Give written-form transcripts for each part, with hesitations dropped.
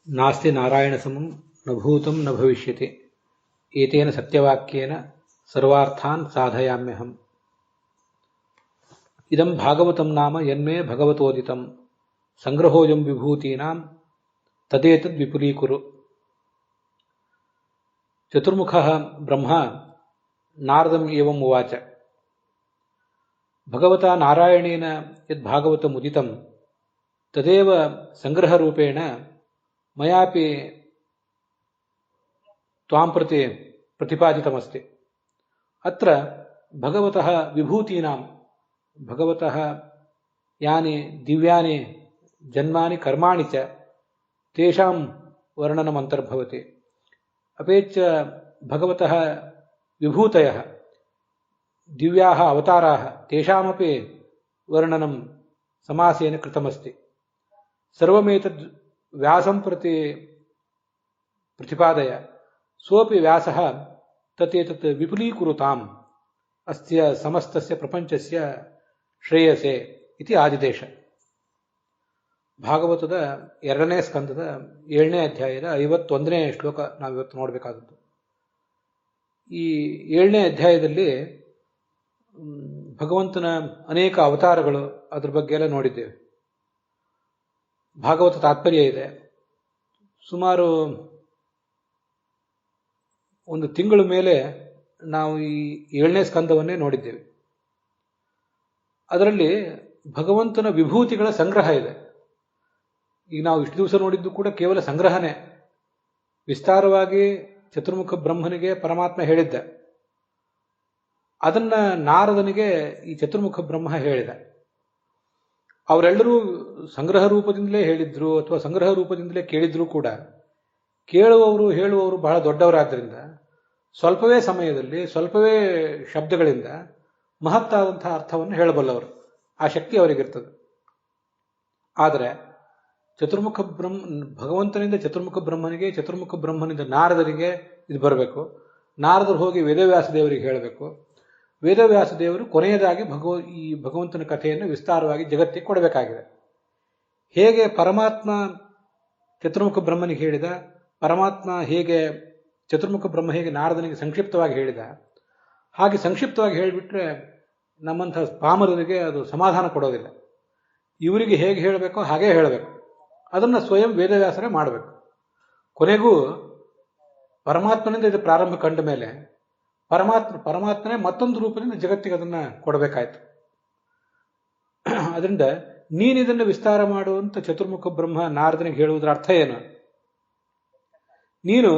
नास्ति नारायणसमं न भूतं न भविष्यति एतेन सत्यवाक्येन सर्वार्थान् साधयाम्यहम्। इदं भागवतं नाम यन्मे भगवतोदितं संग्रहोऽयं विभूतीनां तदेतद् विपुलीकुरु। चतुर्मुखः ब्रह्मा नारदम् एवम् उवाच। भगवता नारायणेन यद्भागवतमुदितं तदेव संग्रहरूपेण मयापि त्वां प्रति प्रतिपादितमस्ति। अत्र भगवतः विभूतीनां भगवतः यानि दिव्यानि जन्मानि कर्माणि च तेषां वर्णनम् अन्तर्भवति। अपेच भगवतः विभूतयः दिव्याः अवताराः तेषामपि वर्णनं समासेन कृतमस्ति। सर्वमेतद् व्यासं प्रति प्रतिपादय सोऽपि व्यासः तत् विपुलीकुरुताम् अस्य समस्तस्य प्रपञ्चस्य ಶ್ರೇಯಸೆ ಇತಿ ಆದಿದೇಶ. ಭಾಗವತದ 2ನೇ ಸ್ಕಂದದ 7ನೇ ಅಧ್ಯಾಯದ 51ನೇ ಶ್ಲೋಕ ನಾವಿವತ್ತು ನೋಡಬೇಕಾದದ್ದು. ಈ 7ನೇ ಅಧ್ಯಾಯದಲ್ಲಿ ಭಗವಂತನ ಅನೇಕ ಅವತಾರಗಳು ಅದ್ರ ಬಗ್ಗೆ ಎಲ್ಲ ನೋಡಿದ್ದೇವೆ. ಭಾಗವತ ತಾತ್ಪರ್ಯ ಇದೆ. ಸುಮಾರು ಒಂದು ತಿಂಗಳ ಮೇಲೆ ನಾವು ಈ 7ನೇ ಸ್ಕಂದವನ್ನೇ ನೋಡಿದ್ದೇವೆ. ಅದರಲ್ಲಿ ಭಗವಂತನ ವಿಭೂತಿಗಳ ಸಂಗ್ರಹ ಇದೆ. ಈಗ ನಾವು ಇಷ್ಟು ದಿವಸ ನೋಡಿದ್ದು ಕೂಡ ಕೇವಲ ಸಂಗ್ರಹನೇ. ವಿಸ್ತಾರವಾಗಿ ಚತುರ್ಮುಖ ಬ್ರಹ್ಮನಿಗೆ ಪರಮಾತ್ಮ ಹೇಳಿದ್ದ, ಅದನ್ನ ನಾರದನಿಗೆ ಈ ಚತುರ್ಮುಖ ಬ್ರಹ್ಮ ಹೇಳಿದ. ಅವರೆಲ್ಲರೂ ಸಂಗ್ರಹ ರೂಪದಿಂದಲೇ ಹೇಳಿದ್ರು ಅಥವಾ ಸಂಗ್ರಹ ರೂಪದಿಂದಲೇ ಕೇಳಿದ್ರು ಕೂಡ ಕೇಳುವವರು ಹೇಳುವವರು ಬಹಳ ದೊಡ್ಡವರಾದ್ದರಿಂದ ಸ್ವಲ್ಪವೇ ಸಮಯದಲ್ಲಿ ಸ್ವಲ್ಪವೇ ಶಬ್ದಗಳಿಂದ ಮಹತ್ತಾದಂತಹ ಅರ್ಥವನ್ನು ಹೇಳಬಲ್ಲವರು. ಆ ಶಕ್ತಿ ಅವರಿಗಿರ್ತದೆ. ಆದರೆ ಚತುರ್ಮುಖ ಭಗವಂತನಿಂದ ಚತುರ್ಮುಖ ಬ್ರಹ್ಮನಿಗೆ, ಚತುರ್ಮುಖ ಬ್ರಹ್ಮನಿಂದ ನಾರದರಿಗೆ ಇದು ಬರಬೇಕು. ನಾರದರು ಹೋಗಿ ವೇದವ್ಯಾಸ ದೇವರಿಗೆ ಹೇಳಬೇಕು. ವೇದವ್ಯಾಸ ದೇವರು ಕೊನೆಯದಾಗಿ ಈ ಭಗವಂತನ ಕಥೆಯನ್ನು ವಿಸ್ತಾರವಾಗಿ ಜಗತ್ತಿಗೆ ಕೊಡಬೇಕಾಗಿದೆ. ಹೇಗೆ ಪರಮಾತ್ಮ ಚತುರ್ಮುಖ ಬ್ರಹ್ಮನಿಗೆ ಹೇಳಿದ, ಪರಮಾತ್ಮ ಹೇಗೆ ಚತುರ್ಮುಖ ಬ್ರಹ್ಮ ಹೇಗೆ ನಾರದನಿಗೆ ಸಂಕ್ಷಿಪ್ತವಾಗಿ ಹೇಳಿದ, ಹಾಗೆ ಸಂಕ್ಷಿಪ್ತವಾಗಿ ಹೇಳಿಬಿಟ್ರೆ ನಮ್ಮಂಥ ಪಾಮರರಿಗೆ ಅದು ಸಮಾಧಾನ ಕೊಡೋದಿಲ್ಲ. ಇವರಿಗೆ ಹೇಗೆ ಹೇಳಬೇಕೋ ಹಾಗೇ ಹೇಳಬೇಕು. ಅದನ್ನು ಸ್ವಯಂ ವೇದವ್ಯಾಸರೇ ಮಾಡಬೇಕು. ಕೊನೆಗೂ ಪರಮಾತ್ಮನಿಂದ ಇದು ಪ್ರಾರಂಭ ಕಂಡ ಮೇಲೆ ಪರಮಾತ್ಮನೇ ಮತ್ತೊಂದು ರೂಪದಿಂದ ಜಗತ್ತಿಗೆ ಅದನ್ನು ಕೊಡಬೇಕಾಯ್ತು. ಅದರಿಂದ ನೀನಿದನ್ನು ವಿಸ್ತಾರ ಮಾಡುವಂತ ಚತುರ್ಮುಖ ಬ್ರಹ್ಮ ನಾರದನಿಗೆ ಹೇಳುವುದರ ಅರ್ಥ ಏನು? ನೀನು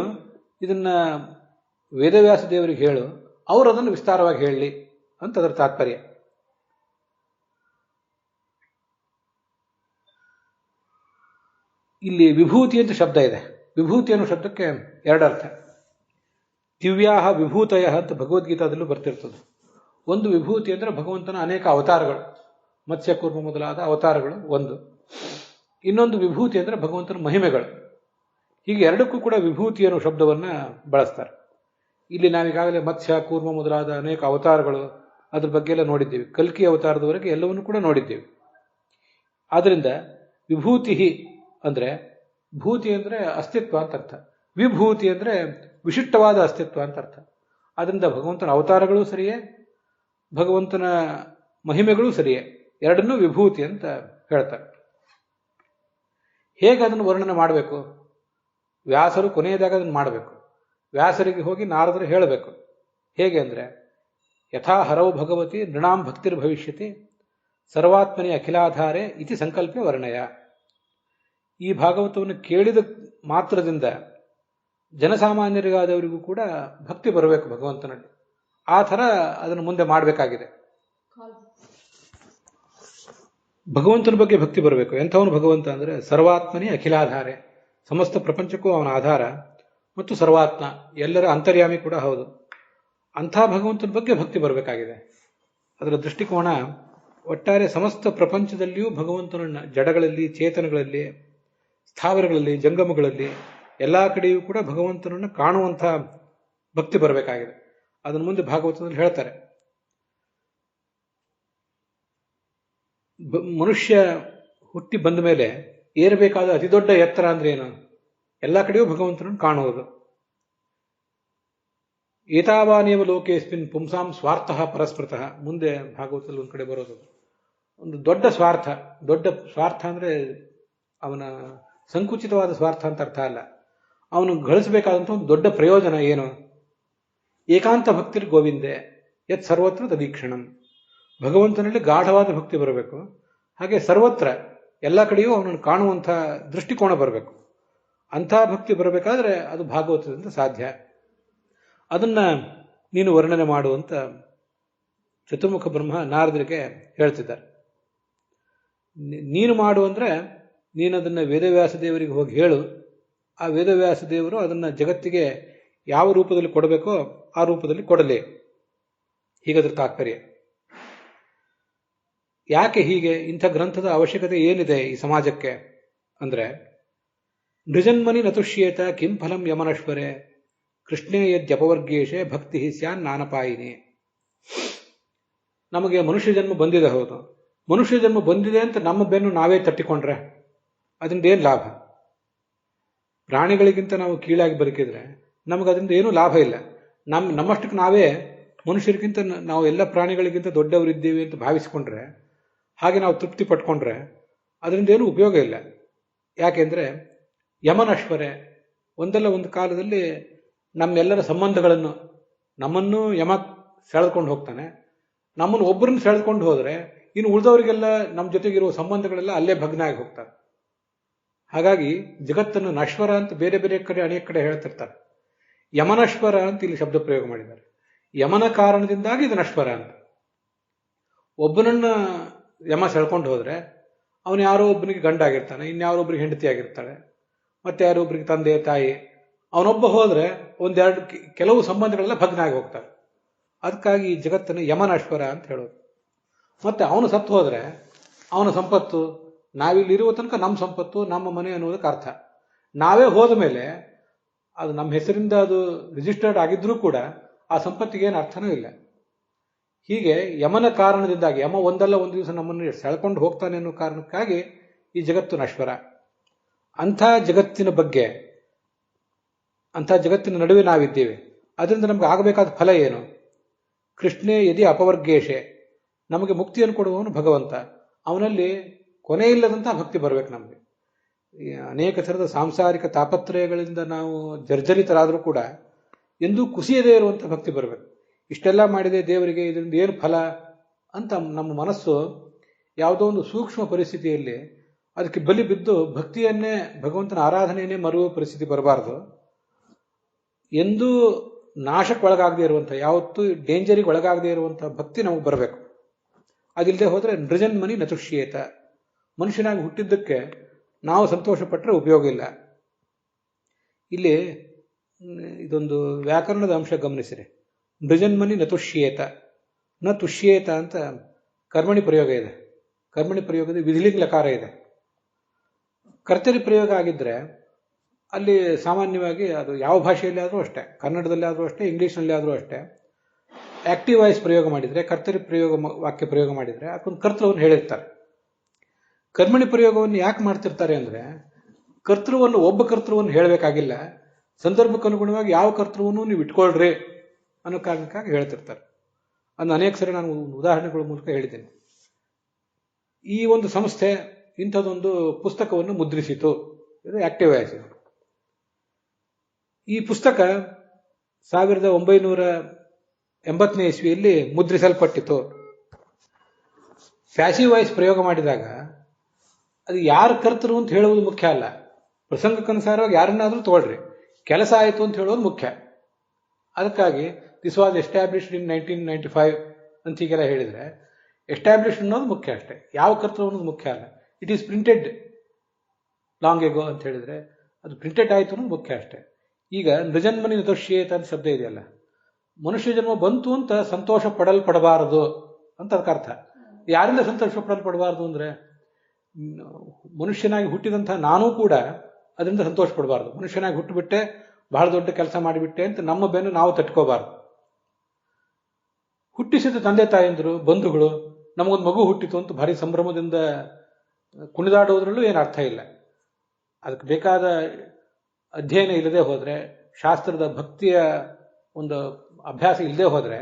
ಇದನ್ನ ವೇದವ್ಯಾಸ ದೇವರಿಗೆ ಹೇಳು, ಅವರು ಅದನ್ನು ವಿಸ್ತಾರವಾಗಿ ಹೇಳಲಿ ಅಂತ ಅದರ ತಾತ್ಪರ್ಯ. ಇಲ್ಲಿ ವಿಭೂತಿ ಅಂತ ಶಬ್ದ ಇದೆ. ವಿಭೂತಿ ಅನ್ನೋ ಶಬ್ದಕ್ಕೆ 2 ಅರ್ಥ. ದಿವ್ಯಾಹ ವಿಭೂತಯ ಅಂತ ಭಗವದ್ಗೀತಾದಲ್ಲೂ ಬರ್ತಿರ್ತದೆ. ಒಂದು ವಿಭೂತಿ ಅಂದ್ರೆ ಭಗವಂತನ ಅನೇಕ ಅವತಾರಗಳು, ಮತ್ಸ್ಯಕೂರ್ಮ ಮೊದಲಾದ ಅವತಾರಗಳು ಒಂದು. ಇನ್ನೊಂದು ವಿಭೂತಿ ಅಂದ್ರೆ ಭಗವಂತನ ಮಹಿಮೆಗಳು. ಹೀಗೆ ಎರಡಕ್ಕೂ ಕೂಡ ವಿಭೂತಿ ಅನ್ನೋ ಶಬ್ದವನ್ನ ಬಳಸ್ತಾರೆ. ಇಲ್ಲಿ ನಾವೀಗಾಗಲೇ ಮತ್ಸ್ಯ ಕೂರ್ಮ ಮೊದಲಾದ ಅನೇಕ ಅವತಾರಗಳು ಅದ್ರ ಬಗ್ಗೆ ಎಲ್ಲ ನೋಡಿದ್ದೇವೆ. ಕಲ್ಕಿ ಅವತಾರದವರೆಗೆ ಎಲ್ಲವನ್ನು ಕೂಡ ನೋಡಿದ್ದೇವೆ. ಆದ್ರಿಂದ ವಿಭೂತಿ ಅಂದ್ರೆ, ಭೂತಿ ಅಂದ್ರೆ ಅಸ್ತಿತ್ವ ಅಂತ ಅರ್ಥ, ವಿಭೂತಿ ಅಂದ್ರೆ ವಿಶಿಷ್ಟವಾದ ಅಸ್ತಿತ್ವ ಅಂತ ಅರ್ಥ. ಆದ್ರಿಂದ ಭಗವಂತನ ಅವತಾರಗಳು ಸರಿಯೇ, ಭಗವಂತನ ಮಹಿಮೆಗಳು ಸರಿಯೇ, ಎರಡನ್ನೂ ವಿಭೂತಿ ಅಂತ ಹೇಳ್ತಾರೆ. ಹೇಗೆ ಅದನ್ನು ವರ್ಣನೆ ಮಾಡಬೇಕು? ವ್ಯಾಸರು ಕೊನೆಯದಾಗ ಅದನ್ನು ಮಾಡಬೇಕು. ವ್ಯಾಸರಿಗೆ ಹೋಗಿ ನಾರದರು ಹೇಳಬೇಕು. ಹೇಗೆ ಅಂದ್ರೆ, ಯಥಾ ಹರವು ಭಗವತಿ ನೃಣಾಂ ಭಕ್ತಿರ್ ಭವಿಷ್ಯತಿ ಸರ್ವಾತ್ಮನಿ ಅಖಿಲಾಧಾರೆ ಇತಿ ಸಂಕಲ್ಪೆ ವರ್ಣಯ. ಈ ಭಾಗವತವನ್ನು ಕೇಳಿದ ಮಾತ್ರದಿಂದ ಜನಸಾಮಾನ್ಯರಿಗಾದವರಿಗೂ ಕೂಡ ಭಕ್ತಿ ಬರಬೇಕು ಭಗವಂತನಲ್ಲಿ. ಆ ಥರ ಅದನ್ನು ಮುಂದೆ ಮಾಡಬೇಕಾಗಿದೆ. ಭಗವಂತನ ಬಗ್ಗೆ ಭಕ್ತಿ ಬರಬೇಕು. ಎಂಥವನು ಭಗವಂತ ಅಂದ್ರೆ ಸರ್ವಾತ್ಮನಿ ಅಖಿಲಾಧಾರೆ, ಸಮಸ್ತ ಪ್ರಪಂಚಕ್ಕೂ ಅವನ ಆಧಾರ ಮತ್ತು ಸರ್ವಾತ್ಮ, ಎಲ್ಲರ ಅಂತರ್ಯಾಮಿ ಕೂಡ ಹೌದು. ಅಂಥ ಭಗವಂತನ ಬಗ್ಗೆ ಭಕ್ತಿ ಬರಬೇಕಾಗಿದೆ. ಅದರ ದೃಷ್ಟಿಕೋನ ಒಟ್ಟಾರೆ ಸಮಸ್ತ ಪ್ರಪಂಚದಲ್ಲಿಯೂ ಭಗವಂತನನ್ನ ಜಡಗಳಲ್ಲಿ, ಚೇತನಗಳಲ್ಲಿ, ಸ್ಥಾವರಗಳಲ್ಲಿ, ಜಂಗಮಗಳಲ್ಲಿ ಎಲ್ಲಾ ಕಡೆಯೂ ಕೂಡ ಭಗವಂತನನ್ನು ಕಾಣುವಂಥ ಭಕ್ತಿ ಬರಬೇಕಾಗಿದೆ. ಅದನ್ನು ಮುಂದೆ ಭಾಗವತದಲ್ಲಿ ಹೇಳ್ತಾರೆ. ಮನುಷ್ಯ ಹುಟ್ಟಿ ಬಂದ ಮೇಲೆ ಏರಬೇಕಾದ ಅತಿ ದೊಡ್ಡ ಎತ್ತರ ಅಂದ್ರೆ ಏನು? ಎಲ್ಲ ಕಡೆಯೂ ಭಗವಂತನನ್ನು ಕಾಣುವುದು. ಏತಾವಾನೇವ ಲೋಕೇಸ್ಮಿನ್ ಪುಂಸಾಂ ಸ್ವಾರ್ಥ ಪರಸ್ಪೃತಃ, ಮುಂದೆ ಭಾಗವತದಲ್ಲಿ ಒಂದು ಕಡೆ ಬರೋದು. ಒಂದು ದೊಡ್ಡ ಸ್ವಾರ್ಥ ಅಂದ್ರೆ ಅವನ ಸಂಕುಚಿತವಾದ ಸ್ವಾರ್ಥ ಅಂತ ಅರ್ಥ ಅಲ್ಲ. ಅವನು ಗಳಿಸಬೇಕಾದಂಥ ಒಂದು ದೊಡ್ಡ ಪ್ರಯೋಜನ ಏನು? ಏಕಾಂತ ಭಕ್ತಿರ್ ಗೋವಿಂದೆ ಯತ್ ಸರ್ವತ್ರ ತದೀಕ್ಷಣಂ. ಭಗವಂತನಲ್ಲಿ ಗಾಢವಾದ ಭಕ್ತಿ ಬರಬೇಕು. ಹಾಗೆ ಸರ್ವತ್ರ ಎಲ್ಲ ಕಡೆಯೂ ಅವನನ್ನು ಕಾಣುವಂಥ ದೃಷ್ಟಿಕೋನ ಬರಬೇಕು. ಅಂಥ ಭಕ್ತಿ ಬರಬೇಕಾದ್ರೆ ಅದು ಭಾಗವತದಿಂದ ಸಾಧ್ಯ. ಅದನ್ನ ನೀನು ವರ್ಣನೆ ಮಾಡುವಂತ ಚತುರ್ಮುಖ ಬ್ರಹ್ಮ ನಾರದರಿಗೆ ಹೇಳ್ತಿದ್ದಾರೆ. ನೀನು ಮಾಡು ಅಂದ್ರೆ ನೀನು ಅದನ್ನ ವೇದವ್ಯಾಸ ದೇವರಿಗೆ ಹೋಗಿ ಹೇಳು. ಆ ವೇದವ್ಯಾಸ ದೇವರು ಅದನ್ನ ಜಗತ್ತಿಗೆ ಯಾವ ರೂಪದಲ್ಲಿ ಕೊಡಬೇಕೋ ಆ ರೂಪದಲ್ಲಿ ಕೊಡಲಿ. ಹೀಗದ್ರ ತಾತ್ಪರ್ಯ. ಯಾಕೆ ಹೀಗೆ? ಇಂಥ ಗ್ರಂಥದ ಅವಶ್ಯಕತೆ ಏನಿದೆ ಈ ಸಮಾಜಕ್ಕೆ ಅಂದ್ರೆ, ನೃಜನ್ಮನಿ ನತುಷ್ಯೇತ ಕಿಂ ಫಲಂ ಯಮನಶ್ವರೆ ಕೃಷ್ಣೇ ಯದ್ಯಪವರ್ಗೇಶೆ ಭಕ್ತಿ ಸ್ಯಾನ್ ನಾನಪಾಯಿನಿ. ನಮಗೆ ಮನುಷ್ಯ ಜನ್ಮ ಬಂದಿದೆ, ಹೌದು. ಮನುಷ್ಯ ಜನ್ಮ ಬಂದಿದೆ ಅಂತ ನಮ್ಮ ಬೆನ್ನು ನಾವೇ ತಟ್ಟಿಕೊಂಡ್ರೆ ಅದರಿಂದ ಏನು ಲಾಭ? ಪ್ರಾಣಿಗಳಿಗಿಂತ ನಾವು ಕೀಳಾಗಿ ಬದುಕಿದ್ರೆ ನಮಗೆ ಅದರಿಂದ ಏನೂ ಲಾಭ ಇಲ್ಲ. ನಮ್ಮಷ್ಟಕ್ಕೆ ನಾವೇ ಮನುಷ್ಯರಿಗಿಂತ ನಾವು ಎಲ್ಲ ಪ್ರಾಣಿಗಳಿಗಿಂತ ದೊಡ್ಡವರಿದ್ದೀವಿ ಅಂತ ಭಾವಿಸಿಕೊಂಡ್ರೆ, ಹಾಗೆ ನಾವು ತೃಪ್ತಿ ಪಟ್ಕೊಂಡ್ರೆ ಅದರಿಂದ ಏನೂ ಉಪಯೋಗ ಇಲ್ಲ. ಯಾಕೆಂದ್ರೆ ಯಮನಶ್ವರೆ, ಒಂದಲ್ಲ ಒಂದು ಕಾಲದಲ್ಲಿ ನಮ್ಮೆಲ್ಲರ ಸಂಬಂಧಗಳನ್ನು, ನಮ್ಮನ್ನು ಯಮ ಸೆಳೆದುಕೊಂಡು ಹೋಗ್ತಾನೆ. ನಮ್ಮನ್ನು ಒಬ್ಬರನ್ನು ಸೆಳೆದುಕೊಂಡು ಹೋದರೆ ಇನ್ನು ಉಳಿದವರಿಗೆಲ್ಲ ನಮ್ಮ ಜೊತೆಗಿರುವ ಸಂಬಂಧಗಳೆಲ್ಲ ಅಲ್ಲೇ ಭಗ್ನ ಆಗಿ ಹೋಗ್ತಾರೆ. ಹಾಗಾಗಿ ಜಗತ್ತನ್ನು ನಶ್ವರ ಅಂತ ಬೇರೆ ಬೇರೆ ಕಡೆ ಅನೇಕ ಕಡೆ ಹೇಳ್ತಿರ್ತಾರೆ. ಯಮನಶ್ವರ ಅಂತ ಇಲ್ಲಿ ಶಬ್ದ ಪ್ರಯೋಗ ಮಾಡಿದ್ದಾರೆ. ಯಮನ ಕಾರಣದಿಂದಾಗಿ ಇದು ನಶ್ವರ ಅಂತ. ಒಬ್ಬನನ್ನ ಯಮ ಸೆಳ್ಕೊಂಡು ಹೋದ್ರೆ ಅವನು ಯಾರೋ ಒಬ್ಬನಿಗೆ ಗಂಡ ಆಗಿರ್ತಾನೆ, ಇನ್ಯಾರೋ ಒಬ್ಬರಿಗೆ ಹೆಂಡತಿ ಆಗಿರ್ತಾಳೆ, ಮತ್ತೆ ಯಾರೋ ಒಬ್ಬರಿಗೆ ತಂದೆ ತಾಯಿ. ಅವನೊಬ್ಬ ಹೋದ್ರೆ ಒಂದೆರಡು ಕೆಲವು ಸಂಬಂಧಗಳೆಲ್ಲ ಭಗ್ನ ಆಗಿ ಹೋಗ್ತಾರೆ. ಅದಕ್ಕಾಗಿ ಈ ಜಗತ್ತನ್ನು ಯಮನಶ್ವರ ಅಂತ ಹೇಳೋದು. ಮತ್ತೆ ಅವನು ಸತ್ತು ಹೋದ್ರೆ ಅವನ ಸಂಪತ್ತು, ನಾವಿಲ್ಲಿರುವ ತನಕ ನಮ್ಮ ಸಂಪತ್ತು, ನಮ್ಮ ಮನೆ ಅನ್ನೋದಕ್ಕೆ ಅರ್ಥ. ನಾವೇ ಹೋದ ಮೇಲೆ ಅದು ನಮ್ಮ ಹೆಸರಿಂದ ಅದು ರಿಜಿಸ್ಟರ್ಡ್ ಆಗಿದ್ರೂ ಕೂಡ ಆ ಸಂಪತ್ತಿಗೆ ಏನು ಅರ್ಥನೂ ಇಲ್ಲ. ಹೀಗೆ ಯಮನ ಕಾರಣದಿಂದಾಗಿ, ಯಮ ಒಂದಲ್ಲ ಒಂದು ದಿವಸ ನಮ್ಮನ್ನು ಸೆಳ್ಕೊಂಡು ಹೋಗ್ತಾನೆ ಅನ್ನೋ ಕಾರಣಕ್ಕಾಗಿ ಈ ಜಗತ್ತು ನಶ್ವರ. ಅಂಥ ಜಗತ್ತಿನ ಬಗ್ಗೆ, ಅಂಥ ಜಗತ್ತಿನ ನಡುವೆ ನಾವಿದ್ದೇವೆ. ಅದರಿಂದ ನಮ್ಗೆ ಆಗಬೇಕಾದ ಫಲ ಏನು? ಕೃಷ್ಣೇ ಯದಿ ಅಪವರ್ಗೇಶೆ, ನಮಗೆ ಮುಕ್ತಿಯನ್ನು ಕೊಡುವವನು ಭಗವಂತ. ಅವನಲ್ಲಿ ಕೊನೆ ಇಲ್ಲದಂತಹ ಭಕ್ತಿ ಬರಬೇಕು ನಮಗೆ. ಅನೇಕ ಥರದ ಸಾಂಸಾರಿಕ ತಾಪತ್ರಯಗಳಿಂದ ನಾವು ಜರ್ಜರಿತರಾದರೂ ಕೂಡ ಎಂದೂ ಕುಸಿಯದೇ ಇರುವಂಥ ಭಕ್ತಿ ಬರಬೇಕು. ಇಷ್ಟೆಲ್ಲ ಮಾಡಿದೆ ದೇವರಿಗೆ, ಇದರಿಂದ ಏನು ಫಲ ಅಂತ ನಮ್ಮ ಮನಸ್ಸು ಯಾವುದೋ ಒಂದು ಸೂಕ್ಷ್ಮ ಪರಿಸ್ಥಿತಿಯಲ್ಲಿ ಅದಕ್ಕೆ ಬಲಿ ಬಿದ್ದು ಭಕ್ತಿಯನ್ನೇ, ಭಗವಂತನ ಆರಾಧನೆಯನ್ನೇ ಮರುವ ಪರಿಸ್ಥಿತಿ ಬರಬಾರ್ದು. ಎಂದೂ ನಾಶಕ್ಕೊಳಗಾಗದೇ ಇರುವಂಥ, ಯಾವತ್ತೂ ಡೇಂಜರಿಗೆ ಒಳಗಾಗದೇ ಇರುವಂಥ ಭಕ್ತಿ ನಮಗೆ ಬರಬೇಕು. ಅದಿಲ್ಲದೆ ಹೋದರೆ ನೃಜನ್ಮನಿ ನತುಷ್ಯೇತ, ಮನುಷ್ಯನಾಗಿ ಹುಟ್ಟಿದ್ದಕ್ಕೆ ನಾವು ಸಂತೋಷ ಪಟ್ಟರೆ ಉಪಯೋಗ ಇಲ್ಲ. ಇಲ್ಲಿ ಇದೊಂದು ವ್ಯಾಕರಣದ ಅಂಶ ಗಮನಿಸಿರಿ. ನೃಜನ್ಮನಿ ನತುಷ್ಯೇತ, ನ ತುಷ್ಯೇತ ಅಂತ ಕರ್ಮಣಿ ಪ್ರಯೋಗ ಇದೆ. ಕರ್ಮಣಿ ಪ್ರಯೋಗದ ವಿಧಿಲಿಂಗ ಲಕಾರ ಇದೆ. ಕರ್ತರಿ ಪ್ರಯೋಗ ಆಗಿದ್ರೆ ಅಲ್ಲಿ ಸಾಮಾನ್ಯವಾಗಿ ಅದು ಯಾವ ಭಾಷೆಯಲ್ಲಿ ಆದರೂ ಅಷ್ಟೇ, ಕನ್ನಡದಲ್ಲಿ ಆದರೂ ಅಷ್ಟೇ, ಇಂಗ್ಲೀಷ್ನಲ್ಲಿ ಆದರೂ ಅಷ್ಟೇ, ಆಕ್ಟಿವ್ ವಾಯ್ಸ್ ಪ್ರಯೋಗ ಮಾಡಿದರೆ, ಕರ್ತರಿ ಪ್ರಯೋಗ ವಾಕ್ಯ ಪ್ರಯೋಗ ಮಾಡಿದರೆ ಅದಕ್ಕೊಂದು ಕರ್ತೃವನ್ನು ಹೇಳಿರ್ತಾರೆ. ಕರ್ಮಣಿ ಪ್ರಯೋಗವನ್ನು ಯಾಕೆ ಮಾಡ್ತಿರ್ತಾರೆ ಅಂದರೆ, ಕರ್ತೃವನ್ನು, ಒಬ್ಬ ಕರ್ತೃವನ್ನು ಹೇಳಬೇಕಾಗಿಲ್ಲ, ಸಂದರ್ಭಕ್ಕನುಗುಣವಾಗಿ ಯಾವ ಕರ್ತೃವನ್ನು ನೀವು ಇಟ್ಕೊಳ್ರಿ ಅನ್ನೋ ಕಾರಣಕ್ಕಾಗಿ ಹೇಳ್ತಿರ್ತಾರೆ. ಅದನ್ನು ಅನೇಕ ಸರಿ ನಾನು ಉದಾಹರಣೆಗಳ ಮೂಲಕ ಹೇಳಿದ್ದೇನೆ. ಈ ಒಂದು ಸಂಸ್ಥೆ ಇಂಥದ್ದೊಂದು ಪುಸ್ತಕವನ್ನು ಮುದ್ರಿಸಿತು, ಇದು ಆಕ್ಟಿವ್ ವಾಯ್ಸ್. ಈ ಪುಸ್ತಕ 1980ನೇ ಇಸ್ವಿಯಲ್ಲಿ ಮುದ್ರಿಸಲ್ಪಟ್ಟಿತು. ಪ್ಯಾಸಿವ್ ವಾಯ್ಸ್ ಪ್ರಯೋಗ ಮಾಡಿದಾಗ ಅದು ಯಾರು ಕರ್ತರು ಅಂತ ಹೇಳುವುದು ಮುಖ್ಯ ಅಲ್ಲ. ಪ್ರಸಂಗಕ್ಕನುಸಾರವಾಗಿ ಯಾರನ್ನಾದರೂ ತಗೊಳ್ರಿ, ಕೆಲಸ ಆಯಿತು ಅಂತ ಹೇಳೋದು ಮುಖ್ಯ. ಅದಕ್ಕಾಗಿ ದಿಸ್ ವಾಸ್ ಎಸ್ಟಾಬ್ಲಿಷ್ಡ್ ಇನ್ 1995 ಅಂತ ಹೀಗೆಲ್ಲ ಹೇಳಿದರೆ, ಎಸ್ಟಾಬ್ಲಿಷ್ಡ್ ಅನ್ನೋದು ಮುಖ್ಯ ಅಷ್ಟೇ, ಯಾವ ಕರ್ತೃ ಅನ್ನೋದು ಮುಖ್ಯ ಅಲ್ಲ. It is printed long ago ಅಂತ ಹೇಳಿದರೆ ಅದು ಪ್ರಿಂಟೆಡ್ ಆಯಿತು ಅನ್ನೋದು ಮುಖ್ಯ ಅಷ್ಟೇ. ಈಗ ನೃಜನ್ಮನಿ ನತುಷ್ಯೇತ ಅಂತ ಶಬ್ದ ಇದೆಯಲ್ಲ, ಮನುಷ್ಯ ಜನ್ಮ ಬಂತು ಅಂತ ಸಂತೋಷ ಪಡಲ್ಪಡಬಾರದು ಅಂತ ಅದಕ್ಕೆ ಅರ್ಥ. ಯಾರಿಂದ ಸಂತೋಷ ಪಡಲ್ಪಡಬಾರದು ಅಂದರೆ, ಮನುಷ್ಯನಾಗಿ ಹುಟ್ಟಿದಂತಹ ನಾನೂ ಕೂಡ ಅದರಿಂದ ಸಂತೋಷ ಪಡಬಾರ್ದು. ಮನುಷ್ಯನಾಗಿ ಹುಟ್ಟುಬಿಟ್ಟೆ, ಬಹಳ ದೊಡ್ಡ ಕೆಲಸ ಮಾಡಿಬಿಟ್ಟೆ ಅಂತ ನಮ್ಮ ಬೆನ್ನು ನಾವು ತಟ್ಕೋಬಾರ್ದು. ಹುಟ್ಟಿಸಿದ ತಂದೆ ತಾಯಂದರು, ಬಂಧುಗಳು, ನಮಗೊಂದು ಮಗು ಹುಟ್ಟಿತು ಅಂತ ಭಾರಿ ಸಂಭ್ರಮದಿಂದ ಕುಣಿದಾಡುವುದರಲ್ಲೂ ಏನು ಅರ್ಥ ಇಲ್ಲ. ಅದಕ್ಕೆ ಬೇಕಾದ ಅಧ್ಯಯನ ಇಲ್ಲದೆ ಹೋದರೆ, ಶಾಸ್ತ್ರದ ಭಕ್ತಿಯ ಒಂದು ಅಭ್ಯಾಸ ಇಲ್ಲದೆ ಹೋದರೆ,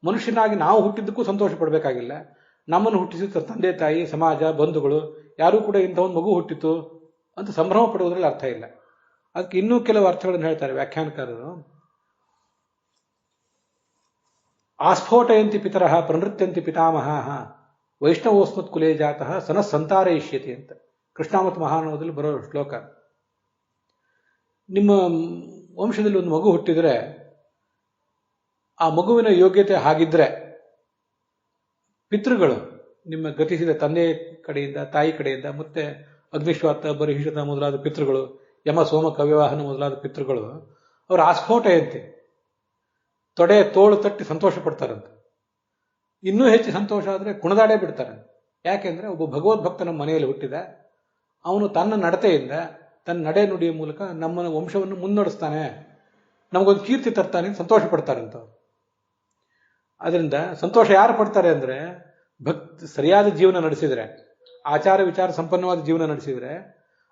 ಮನುಷ್ಯನಾಗಿ ನಾವು ಹುಟ್ಟಿದ್ದಕ್ಕೂ ಸಂತೋಷ ಪಡಬೇಕಾಗಿಲ್ಲ. ನಮ್ಮನ್ನು ಹುಟ್ಟಿಸಿದ ತಂದೆ ತಾಯಿ, ಸಮಾಜ, ಬಂಧುಗಳು ಯಾರೂ ಕೂಡ ಇಂಥ ಒಂದು ಮಗು ಹುಟ್ಟಿತು ಅಂತ ಸಂಭ್ರಮ ಪಡುವುದರಲ್ಲಿ ಅರ್ಥ ಇಲ್ಲ. ಅದಕ್ಕೆ ಇನ್ನೂ ಕೆಲವು ಅರ್ಥಗಳನ್ನು ಹೇಳ್ತಾರೆ ವ್ಯಾಖ್ಯಾನಕಾರರು. ಆಸ್ಫೋಟಯಂತಿ ಪಿತರಃ ಪ್ರನೃತ್ಯಂತಿ ಪಿತಾಮಹಾಃ ವೈಷ್ಣವೋಸ್ಮತ್ ಕುಲೇ ಜಾತಃ ಸನಃ ಸಂತಾರಯಿಷ್ಯತಿ ಅಂತ ಕೃಷ್ಣಾಮತ್ ಮಹಾನವದಲ್ಲಿ ಬರೋ ಶ್ಲೋಕ. ನಿಮ್ಮ ವಂಶದಲ್ಲಿ ಒಂದು ಮಗು ಹುಟ್ಟಿದರೆ, ಆ ಮಗುವಿನ ಯೋಗ್ಯತೆ ಹಾಗಿದ್ರೆ ಪಿತೃಗಳು, ನಿಮ್ಮ ಗತಿಸಿದ ತಂದೆ ಕಡೆಯಿಂದ, ತಾಯಿ ಕಡೆಯಿಂದ, ಮತ್ತೆ ಅಗ್ನಿಶ್ವಾತ, ಬರಿಹಿಷತ ಮೊದಲಾದ ಪಿತೃಗಳು, ಯಮ, ಸೋಮ, ಕವ್ಯವಾಹನ ಮೊದಲಾದ ಪಿತೃಗಳು, ಅವರು ಆಸ್ಫೋಟಯಂತೆ ತೊಡೆ ತೋಳು ತಟ್ಟಿ ಸಂತೋಷ ಪಡ್ತಾರಂತೆ. ಇನ್ನೂ ಹೆಚ್ಚು ಸಂತೋಷ ಆದರೆ ಕುಣದಾಡೇ ಬಿಡ್ತಾರೆ. ಯಾಕೆಂದ್ರೆ ಒಬ್ಬ ಭಗವದ್ಭಕ್ತನ ಮನೆಯಲ್ಲಿ ಹುಟ್ಟಿದ, ಅವನು ತನ್ನ ನಡತೆಯಿಂದ, ತನ್ನ ನಡೆ ನುಡಿಯ ಮೂಲಕ ನಮ್ಮ ವಂಶವನ್ನು ಮುನ್ನಡೆಸ್ತಾನೆ, ನಮಗೊಂದು ಕೀರ್ತಿ ತರ್ತಾನೆ, ಸಂತೋಷ ಪಡ್ತಾರಂತ. ಅದರಿಂದ ಸಂತೋಷ ಯಾರು ಪಡ್ತಾರೆ ಅಂದ್ರೆ, ಸರಿಯಾದ ಜೀವನ ನಡೆಸಿದ್ರೆ, ಆಚಾರ ವಿಚಾರ ಸಂಪನ್ನವಾದ ಜೀವನ ನಡೆಸಿದ್ರೆ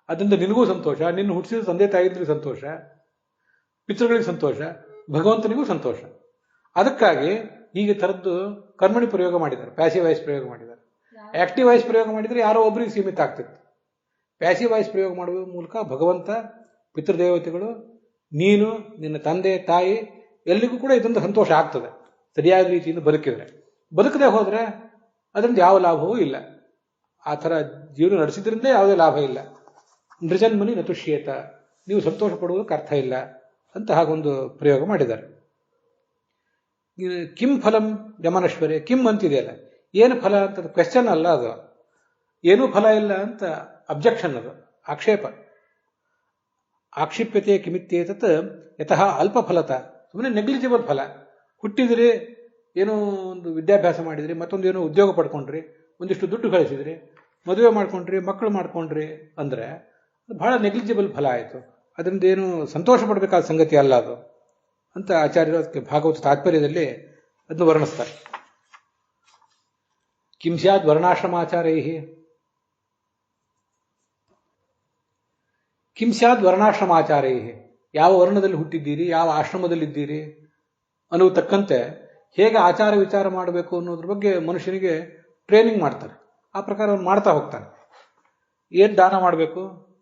ಅದರಿಂದ ನಿನಗೂ ಸಂತೋಷ, ನಿನ್ನ ಹುಟ್ಟಿಸಿದ ತಂದೆ ತಾಯಿಗಳಿಗೆ ಸಂತೋಷ, ಪಿತೃಗಳಿಗೆ ಸಂತೋಷ, ಭಗವಂತನಿಗೂ ಸಂತೋಷ. ಅದಕ್ಕಾಗಿ ಹೀಗೆ ತರದ್ದು ಕರ್ಮಣಿ ಪ್ರಯೋಗ ಮಾಡಿದ್ದಾರೆ, ಪ್ಯಾಸಿವ್ ವಾಯ್ಸ್ ಪ್ರಯೋಗ ಮಾಡಿದ್ದಾರೆ. ಆಕ್ಟಿವ್ ವಾಯ್ಸ್ ಪ್ರಯೋಗ ಮಾಡಿದರೆ ಯಾರೋ ಒಬ್ಬರಿಗೆ ಸೀಮಿತ ಆಗ್ತಿತ್ತು. ಪ್ಯಾಸಿವ್ ವಾಯ್ಸ್ ಪ್ರಯೋಗ ಮಾಡುವ ಮೂಲಕ ಭಗವಂತ, ಪಿತೃದೇವತೆಗಳು, ನೀನು, ನಿನ್ನ ತಂದೆ ತಾಯಿ ಎಲ್ಲಿಗೂ ಕೂಡ ಇದೊಂದು ಸಂತೋಷ ಆಗ್ತದೆ, ಸರಿಯಾದ ರೀತಿಯಿಂದ ಬದುಕಿದ್ರೆ. ಬದುಕದೆ ಹೋದ್ರೆ ಅದರಿಂದ ಯಾವ ಲಾಭವೂ ಇಲ್ಲ. ಆ ಥರ ಜೀವನ ನಡೆಸಿದ್ರಿಂದ ಯಾವುದೇ ಲಾಭ ಇಲ್ಲ. ನೃಜನ್ಮನಿ ನತುಷ್ಯೇತ, ನೀವು ಸಂತೋಷ ಪಡುವುದಕ್ಕೆ ಅರ್ಥ ಇಲ್ಲ ಅಂತ ಹಾಗೊಂದು ಪ್ರಯೋಗ ಮಾಡಿದ್ದಾರೆ. ಕಿಂ ಫಲಂ ಯಮನಶ್ವರೇ, ಕಿಂ ಅಂತಿದೆಯಲ್ಲ, ಏನು ಫಲ ಅಂತ ಕ್ವೆಶ್ಚನ್ ಅಲ್ಲ ಅದು, ಏನೂ ಫಲ ಇಲ್ಲ ಅಂತ ಅಬ್ಜೆಕ್ಷನ್, ಅದು ಆಕ್ಷೇಪ. ಆಕ್ಷಿಪ್ಯತೆ ಕಿಮಿತ್ಯೇತತ್ ಯತಃ ಅಲ್ಪ ಫಲತ, ಸುಮ್ಮನೆ ನೆಗ್ಲಿಜಿಬಲ್ ಫಲ. ಹುಟ್ಟಿದ್ರಿ, ಏನೋ ಒಂದು ವಿದ್ಯಾಭ್ಯಾಸ ಮಾಡಿದ್ರಿ, ಮತ್ತೊಂದು ಏನೋ ಉದ್ಯೋಗ ಪಡ್ಕೊಂಡ್ರಿ, ಒಂದಿಷ್ಟು ದುಡ್ಡು ಗಳಿಸಿದ್ರಿ, ಮದುವೆ ಮಾಡ್ಕೊಂಡ್ರಿ, ಮಕ್ಕಳು ಮಾಡ್ಕೊಂಡ್ರಿ ಅಂದ್ರೆ ಬಹಳ ನೆಗ್ಲಿಜಿಬಲ್ ಫಲ ಆಯಿತು. ಅದರಿಂದ ಏನು ಸಂತೋಷ ಪಡಬೇಕಾದ ಸಂಗತಿ ಅಲ್ಲ ಅದು ಅಂತ ಆಚಾರ್ಯರು ಅದಕ್ಕೆ ಭಾಗವತ ತಾತ್ಪರ್ಯದಲ್ಲಿ ಅದನ್ನು ವರ್ಣಿಸ್ತಾರೆ. ಕಿಂ ಸ್ಯಾದ್ ವರ್ಣಾಶ್ರಮಾಚಾರೈ, ಕಿಂ ಸ್ಯಾದ್ ವರ್ಣಾಶ್ರಮಾಚಾರೈ, ಯಾವ ವರ್ಣದಲ್ಲಿ ಹುಟ್ಟಿದ್ದೀರಿ, ಯಾವ ಆಶ್ರಮದಲ್ಲಿದ್ದೀರಿ ಅನ್ನೋದು ತಕ್ಕಂತೆ ಹೇಗೆ ಆಚಾರ ವಿಚಾರ ಮಾಡಬೇಕು ಅನ್ನೋದ್ರ ಬಗ್ಗೆ ಮನುಷ್ಯನಿಗೆ ಟ್ರೈನಿಂಗ್ ಮಾಡ್ತಾರೆ. ಆ ಪ್ರಕಾರ ಅವನು ಮಾಡ್ತಾ ಹೋಗ್ತಾನೆ. ಏನು ದಾನ ಮಾಡಬೇಕು,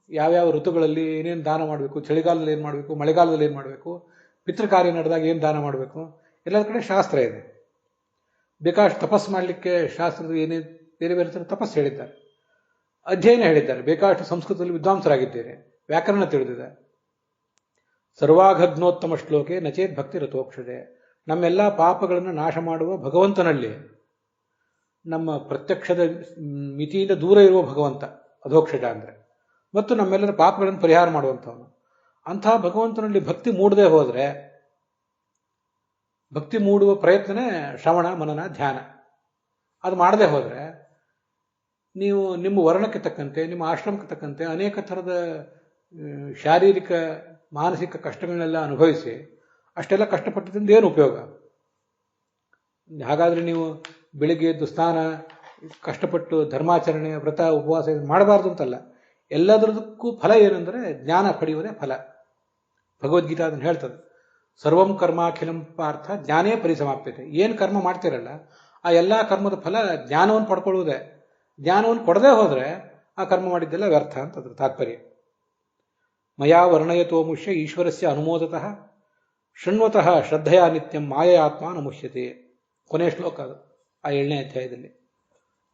ಯಾವ್ಯಾವ ಋತುಗಳಲ್ಲಿ ಏನೇನು ದಾನ ಮಾಡಬೇಕು, ಚಳಿಗಾಲದಲ್ಲಿ ಏನು ಮಾಡಬೇಕು, ಮಳೆಗಾಲದಲ್ಲಿ ಏನು ಮಾಡಬೇಕು, ಪಿತೃಕಾರ್ಯ ನಡೆದಾಗ ಏನು ದಾನ ಮಾಡಬೇಕು, ಎಲ್ಲ ಕಡೆ ಶಾಸ್ತ್ರ ಇದೆ. ಬೇಕಾಷ್ಟು ತಪಸ್ಸು ಮಾಡಲಿಕ್ಕೆ ಶಾಸ್ತ್ರದ ಏನೇ ಬೇರೆ ಬೇರೆ ಥರ ತಪಸ್ಸು ಹೇಳಿದ್ದಾರೆ, ಅಧ್ಯಯನ ಹೇಳಿದ್ದಾರೆ. ಬೇಕಾಷ್ಟು ಸಂಸ್ಕೃತದಲ್ಲಿ ವಿದ್ವಾಂಸರಾಗಿದ್ದೇನೆ, ವ್ಯಾಕರಣ ತಿಳಿದಿದೆ. ಸರ್ವಾಘಗ್ನೋತ್ತಮ ಶ್ಲೋಕೆ ನಚೇತ್ ಭಕ್ತಿ ರಥೋಕ್ಷದೆ, ನಮ್ಮೆಲ್ಲ ಪಾಪಗಳನ್ನು ನಾಶ ಮಾಡುವ ಭಗವಂತನಲ್ಲಿ ನಮ್ಮ ಪ್ರತ್ಯಕ್ಷದ ಮಿತಿಯಿಂದ ದೂರ ಇರುವ ಭಗವಂತ ಅಧೋಕ್ಷಜ ಅಂದರೆ, ಮತ್ತು ನಮ್ಮೆಲ್ಲರ ಪಾಪಗಳನ್ನು ಪರಿಹಾರ ಮಾಡುವಂಥವನು. ಅಂತಹ ಭಗವಂತನಲ್ಲಿ ಭಕ್ತಿ ಮೂಡದೆ ಹೋದರೆ, ಭಕ್ತಿ ಮೂಡುವ ಪ್ರಯತ್ನನೇ ಶ್ರವಣ, ಮನನ, ಧ್ಯಾನ. ಅದು ಮಾಡದೆ ಹೋದರೆ ನೀವು ನಿಮ್ಮ ವರ್ಣಕ್ಕೆ ತಕ್ಕಂತೆ, ನಿಮ್ಮ ಆಶ್ರಮಕ್ಕೆ ತಕ್ಕಂತೆ ಅನೇಕ ಥರದ ಶಾರೀರಿಕ ಮಾನಸಿಕ ಕಷ್ಟಗಳನ್ನೆಲ್ಲ ಅನುಭವಿಸಿ ಅಷ್ಟೆಲ್ಲ ಕಷ್ಟಪಟ್ಟಿದ್ದರಿಂದ ಏನು ಉಪಯೋಗ? ಹಾಗಾದರೆ ನೀವು ಬೆಳಿಗ್ಗೆ ಎದ್ದು ಸ್ನಾನ, ಕಷ್ಟಪಟ್ಟು ಧರ್ಮಾಚರಣೆ, ವ್ರತ, ಉಪವಾಸ ಮಾಡಬಾರ್ದು ಅಂತಲ್ಲ. ಎಲ್ಲದರದಕ್ಕೂ ಫಲ ಏನಂದರೆ ಜ್ಞಾನ ಪಡೆಯುವುದೇ ಫಲ. ಭಗವದ್ಗೀತಾ ಅದನ್ನು ಹೇಳ್ತದೆ, ಸರ್ವಂ ಕರ್ಮಾಖಿಲಂ ಪಾರ್ಥ ಜ್ಞಾನೇ ಪರಿಸಮಾಪ್ಯತೆ. ಏನು ಕರ್ಮ ಮಾಡ್ತಿರಲ್ಲ ಆ ಎಲ್ಲ ಕರ್ಮದ ಫಲ ಜ್ಞಾನವನ್ನು ಪಡ್ಕೊಳ್ಳುವುದೇ. ಜ್ಞಾನವನ್ನು ಕೊಡದೇ ಹೋದರೆ ಆ ಕರ್ಮ ಮಾಡಿದ್ದೆಲ್ಲ ವ್ಯರ್ಥ ಅಂತ ಅದ್ರ ತಾತ್ಪರ್ಯ. ಮಯಾ ವರ್ಣಯತೋ ಮುಷ್ಯ ಈಶ್ವರಸ್ಯ ಅನುಮೋದತಃ ಶೃಣ್ವತಃ ಶ್ರದ್ಧೆಯ ನಿತ್ಯಂ ಮಾಯಾತ್ಮ ನಮುಷ್ಯತೆ. ಕೊನೆಯ ಶ್ಲೋಕ ಅದು ಆ 7ನೇ ಅಧ್ಯಾಯದಲ್ಲಿ.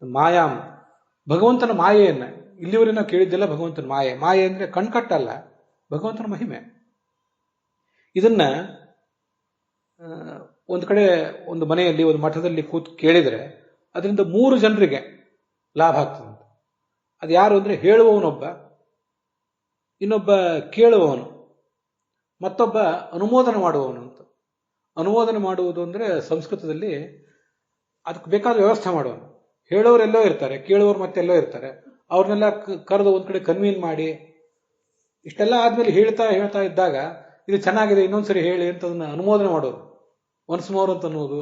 ಮಾಯಾಂ, ಭಗವಂತನ ಮಾಯೆಯನ್ನು ಇಲ್ಲಿವರೆಗೆ ನಾವು ಕೇಳಿದ್ದೆಲ್ಲ ಭಗವಂತನ ಮಾಯೆ. ಮಾಯೆ ಅಂದರೆ ಕಣ್ಕಟ್ಟಲ್ಲ, ಭಗವಂತನ ಮಹಿಮೆ. ಇದನ್ನ ಒಂದು ಕಡೆ ಒಂದು ಮನೆಯಲ್ಲಿ ಒಂದು ಮಠದಲ್ಲಿ ಕೂತು ಕೇಳಿದರೆ ಅದರಿಂದ 3 ಜನರಿಗೆ ಲಾಭ ಆಗ್ತದೆ. ಅದು ಯಾರು ಅಂದರೆ ಹೇಳುವವನೊಬ್ಬ, ಇನ್ನೊಬ್ಬ ಕೇಳುವವನು, ಮತ್ತೊಬ್ಬ ಅನುಮೋದನೆ ಮಾಡುವವನು ಅಂತ. ಅನುಮೋದನೆ ಮಾಡುವುದು ಅಂದರೆ ಸಂಸ್ಕೃತದಲ್ಲಿ ಅದಕ್ಕೆ ಬೇಕಾದ ವ್ಯವಸ್ಥೆ ಮಾಡುವನು. ಹೇಳೋರೆಲ್ಲೋ ಇರ್ತಾರೆ, ಕೇಳುವವರು ಮತ್ತೆಲ್ಲೋ ಇರ್ತಾರೆ. ಅವ್ರನ್ನೆಲ್ಲ ಕರೆದು ಒಂದು ಕಡೆ ಕನ್ವೀನ್ ಮಾಡಿ ಇಷ್ಟೆಲ್ಲ ಆದ್ಮೇಲೆ ಹೇಳ್ತಾ ಇದ್ದಾಗ ಇದು ಚೆನ್ನಾಗಿದೆ, ಇನ್ನೊಂದ್ಸರಿ ಹೇಳಿ ಅಂತ ಅದನ್ನ ಅನುಮೋದನೆ ಮಾಡೋದು, ಒನ್ಸ್ ಮೋರ್ ಅಂತ ಅನ್ನೋದು,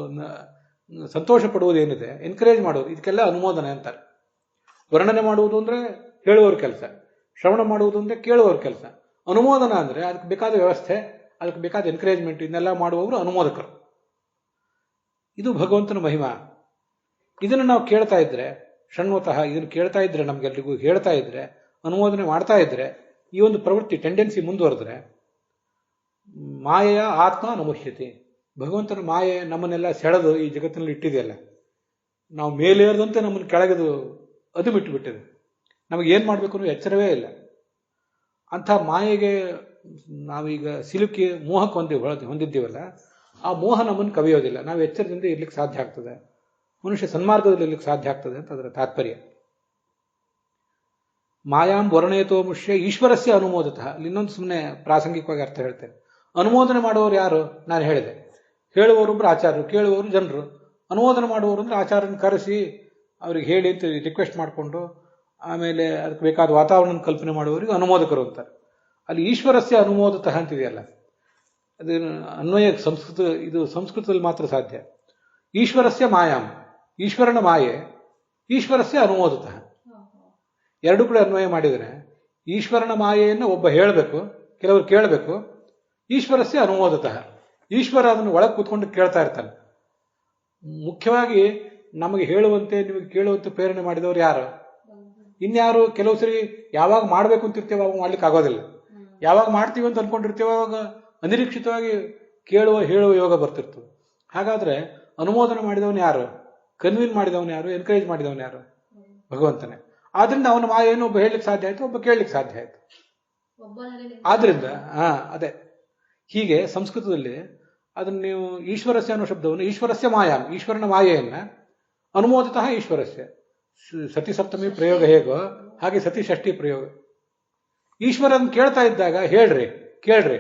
ಸಂತೋಷ ಪಡುವುದು ಏನಿದೆ, ಎನ್ಕರೇಜ್ ಮಾಡೋದು, ಇದಕ್ಕೆಲ್ಲ ಅನುಮೋದನೆ ಅಂತಾರೆ. ವರ್ಣನೆ ಮಾಡುವುದು ಅಂದರೆ ಹೇಳುವವ್ರ ಕೆಲಸ, ಶ್ರವಣ ಮಾಡುವುದು ಅಂದರೆ ಕೇಳುವವ್ರ ಕೆಲಸ, ಅನುಮೋದನ ಅಂದರೆ ಅದಕ್ಕೆ ಬೇಕಾದ ವ್ಯವಸ್ಥೆ, ಅದಕ್ಕೆ ಬೇಕಾದ ಎನ್ಕರೇಜ್ಮೆಂಟ್, ಇದನ್ನೆಲ್ಲ ಮಾಡುವವರು ಅನುಮೋದಕರು. ಇದು ಭಗವಂತನ ಮಹಿಮಾ. ಇದನ್ನು ನಾವು ಕೇಳ್ತಾ ಇದ್ರೆ, ಷಣ್ವತಃ ಇದನ್ನು ಕೇಳ್ತಾ ಇದ್ರೆ, ನಮಗೆಲ್ರಿಗೂ ಹೇಳ್ತಾ ಇದ್ರೆ, ಅನುಮೋದನೆ ಮಾಡ್ತಾ ಇದ್ರೆ, ಈ ಒಂದು ಪ್ರವೃತ್ತಿ ಟೆಂಡೆನ್ಸಿ ಮುಂದುವರೆದ್ರೆ ಮಾಯೆಯ ಆತ್ಮ ನಮುಷ್ಯತೆ. ಭಗವಂತನ ಮಾಯೆ ನಮ್ಮನ್ನೆಲ್ಲ ಸೆಳೆದು ಈ ಜಗತ್ತಿನಲ್ಲಿ ಇಟ್ಟಿದೆಯಲ್ಲ, ನಾವು ಮೇಲೇರದಂತೆ ನಮ್ಮನ್ನು ಕೆಳಗೆದು ಅದು ಬಿಟ್ಟುಬಿಟ್ಟಿದೆ. ನಮಗೇನು ಮಾಡಬೇಕು ಅನ್ನೋ ಎಚ್ಚರವೇ ಇಲ್ಲ. ಅಂಥ ಮಾಯೆಗೆ ನಾವೀಗ ಸಿಲುಕಿ ಮೋಹಕ್ಕೆ ಹೊಂದಿದ್ದೀವಲ್ಲ, ಆ ಮೋಹ ನಮ್ಮನ್ನು ಕವಿಯೋದಿಲ್ಲ. ನಾವು ಎಚ್ಚರದಿಂದ ಇರ್ಲಿಕ್ಕೆ ಸಾಧ್ಯ ಆಗ್ತದೆ, ಮನುಷ್ಯ ಸನ್ಮಾರ್ಗದಲ್ಲಿ ಇರ್ಲಿಕ್ಕೆ ಸಾಧ್ಯ ಆಗ್ತದೆ ಅಂತ ಅದರ ತಾತ್ಪರ್ಯ. ಮಾಯಾಂ ವರ್ಣಯತೋ ಮುಷ್ಯ ಈಶ್ವರಸ್ಯ ಅನುಮೋದತಃ. ಇನ್ನೊಂದು ಸುಮ್ಮನೆ ಪ್ರಾಸಂಗಿಕವಾಗಿ ಅರ್ಥ ಹೇಳ್ತೇನೆ. ಅನುಮೋದನೆ ಮಾಡುವವರು ಯಾರು? ನಾನು ಹೇಳಿದೆ, ಹೇಳುವವರೊಬ್ಬರು ಆಚಾರ್ಯರು, ಕೇಳುವವರು ಜನರು. ಅನುಮೋದನೆ ಮಾಡುವವರು ಅಂದರೆ ಆಚಾರ್ಯನ ಕರೆಸಿ ಅವ್ರಿಗೆ ಹೇಳಿ ಅಂತ ರಿಕ್ವೆಸ್ಟ್ ಮಾಡಿಕೊಂಡು ಆಮೇಲೆ ಅದಕ್ಕೆ ಬೇಕಾದ ವಾತಾವರಣ ಕಲ್ಪನೆ ಮಾಡುವವರಿಗೆ ಅನುಮೋದಕರು ಅಂತಾರೆ. ಅಲ್ಲಿ ಈಶ್ವರಸ್ಯ ಅನುಮೋದತಃ ಅಂತಿದೆಯಲ್ಲ, ಅದು ಅನ್ವಯ ಇದು ಸಂಸ್ಕೃತದಲ್ಲಿ ಮಾತ್ರ ಸಾಧ್ಯ. ಈಶ್ವರಸ್ಯ ಮಾಯಾಮ್, ಈಶ್ವರನ ಮಾಯೆ, ಈಶ್ವರಸ್ಯ ಅನುಮೋದತಃ. ಎರಡು ಕೂಡ ಅನ್ವಯ ಮಾಡಿದರೆ ಈಶ್ವರನ ಮಾಯೆಯನ್ನು ಒಬ್ಬ ಹೇಳಬೇಕು, ಕೆಲವರು ಕೇಳಬೇಕು. ಈಶ್ವರಸ್ಯ ಅನುಮೋದತಃ, ಈಶ್ವರ ಅದನ್ನು ಒಳಗೆ ಕೂತ್ಕೊಂಡು ಕೇಳ್ತಾ ಇರ್ತಾನೆ. ಮುಖ್ಯವಾಗಿ ನಮಗೆ ಹೇಳುವಂತೆ ನಿಮಗೆ ಕೇಳುವಂತೆ ಪ್ರೇರಣೆ ಮಾಡಿದವರು ಯಾರು? ಇನ್ಯಾರು? ಕೆಲವು ಸರಿ ಯಾವಾಗ ಮಾಡಬೇಕು ಅಂತಿರ್ತೇವೆ ಅವಾಗ ಮಾಡ್ಲಿಕ್ಕೆ ಆಗೋದಿಲ್ಲ. ಯಾವಾಗ ಮಾಡ್ತೀವಿ ಅಂತ ಅನ್ಕೊಂಡಿರ್ತೇವೆ ಅವಾಗ ಅನಿರೀಕ್ಷಿತವಾಗಿ ಕೇಳುವ ಹೇಳುವ ಯೋಗ ಬರ್ತಿರ್ತದೆ. ಹಾಗಾದ್ರೆ ಅನುಮೋದನೆ ಮಾಡಿದವನು ಯಾರು? ಕನ್ವಿನ್ ಮಾಡಿದವನು ಯಾರು? ಎನ್ಕರೇಜ್ ಮಾಡಿದವನು ಯಾರು? ಭಗವಂತನೇ. ಆದ್ರಿಂದ ಅವನ ಮಾಯೇನು ಒಬ್ಬ ಹೇಳಲಿಕ್ಕೆ ಸಾಧ್ಯ ಆಯ್ತು, ಒಬ್ಬ ಕೇಳಲಿಕ್ಕೆ ಸಾಧ್ಯ ಆಯ್ತು. ಆದ್ರಿಂದ ಅದೇ ಹೀಗೆ ಸಂಸ್ಕೃತದಲ್ಲಿ ಅದನ್ನು ನೀವು ಈಶ್ವರಸ್ಯ ಅನ್ನೋ ಶಬ್ದವನ್ನು ಈಶ್ವರಸ್ಯ ಮಾಯಾಮ್, ಈಶ್ವರನ ಮಾಯೆಯನ್ನ ಅನುಮೋದತಃ ಈಶ್ವರಸ್ಯ. ಸತಿ ಸಪ್ತಮಿ ಪ್ರಯೋಗ ಹೇಗೋ ಹಾಗೆ ಸತಿ ಷಷ್ಠಿ ಪ್ರಯೋಗ. ಈಶ್ವರನ್ ಕೇಳ್ತಾ ಇದ್ದಾಗ ಹೇಳ್ರಿ, ಕೇಳ್ರಿ.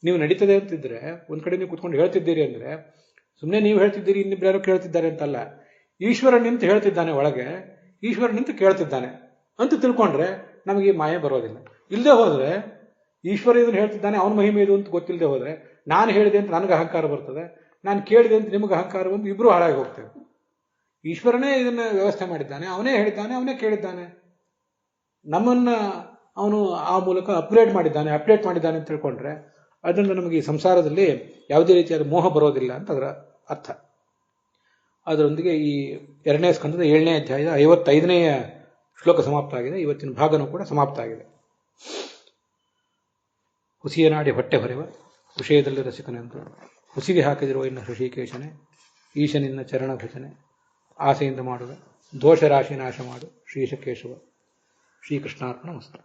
ನೀವು ನಡೀತದೆ ಅಂತಿದ್ರೆ ಒಂದ್ ಕಡೆ ನೀವು ಕುತ್ಕೊಂಡು ಹೇಳ್ತಿದ್ದೀರಿ ಅಂದ್ರೆ ಸುಮ್ಮನೆ ನೀವು ಹೇಳ್ತಿದ್ದೀರಿ, ಇನ್ನಿಬ್ರು ಕೇಳ್ತಿದ್ದಾರೆ ಅಂತಲ್ಲ. ಈಶ್ವರ ನಿಂತು ಹೇಳ್ತಿದ್ದಾನೆ ಒಳಗೆ, ಈಶ್ವರ ನಿಂತು ಕೇಳ್ತಿದ್ದಾನೆ ಅಂತ ತಿಳ್ಕೊಂಡ್ರೆ ನಮಗೆ ಈ ಮಾಯೆ ಬರೋದಿಲ್ಲ. ಇಲ್ಲದೆ ಹೋದ್ರೆ ಈಶ್ವರ ಇದನ್ನು ಹೇಳ್ತಿದ್ದಾನೆ, ಅವನ ಮಹಿಮೆ ಇದು ಅಂತ ಗೊತ್ತಿಲ್ಲದೆ ಹೋದ್ರೆ ನಾನು ಹೇಳಿದೆ ಅಂತ ನನಗೆ ಅಹಂಕಾರ ಬರ್ತದೆ, ನಾನು ಕೇಳಿದೆ ಅಂತ ನಿಮಗೆ ಅಹಂಕಾರ ಬಂದು ಇಬ್ರು ಹಾಳಾಗಿ ಹೋಗ್ತೇವೆ. ಈಶ್ವರನೇ ಇದನ್ನ ವ್ಯವಸ್ಥೆ ಮಾಡಿದ್ದಾನೆ, ಅವನೇ ಹೇಳಿದ್ದಾನೆ, ಅವನೇ ಕೇಳಿದ್ದಾನೆ, ನಮ್ಮನ್ನ ಅವನು ಆ ಮೂಲಕ ಅಪ್ಡೇಟ್ ಮಾಡಿದ್ದಾನೆ ಅಂತ ತಿಳ್ಕೊಂಡ್ರೆ ಅದರಿಂದ ನಮಗೆ ಈ ಸಂಸಾರದಲ್ಲಿ ಯಾವುದೇ ರೀತಿಯಾದ ಮೋಹ ಬರೋದಿಲ್ಲ ಅಂತ ಅದರ ಅರ್ಥ. ಅದರೊಂದಿಗೆ ಈ 2ನೇ ಸ್ಕಂದದ 7ನೇ ಅಧ್ಯಾಯದ 55ನೇಯ ಶ್ಲೋಕ ಸಮಾಪ್ತ ಆಗಿದೆ. ಇವತ್ತಿನ ಭಾಗನೂ ಕೂಡ ಸಮಾಪ್ತ ಆಗಿದೆ. ಹುಸಿಯ ನಾಡಿ ಹೊಟ್ಟೆ ಹೊರೆವ ವಿಷಯದಲ್ಲಿ ರಸಿಕನೆಂದು ಹುಸಿಗೆ ಹಾಕಿದಿರುವ ಇನ್ನು ಹೃಷಿಕೇಶನೇ, ಈಶನಿನ್ನ ಚರಣ ಭಜನೆ ಆಸೆಯಿಂದ ಮಾಡುವ ದೋಷ ರಾಶಿ ನಾಶ ಮಾಡು ಶ್ರೀಶಕೇಶವ. ಶ್ರೀಕೃಷ್ಣಾರ್ಪಣ ಮಸ್ತು.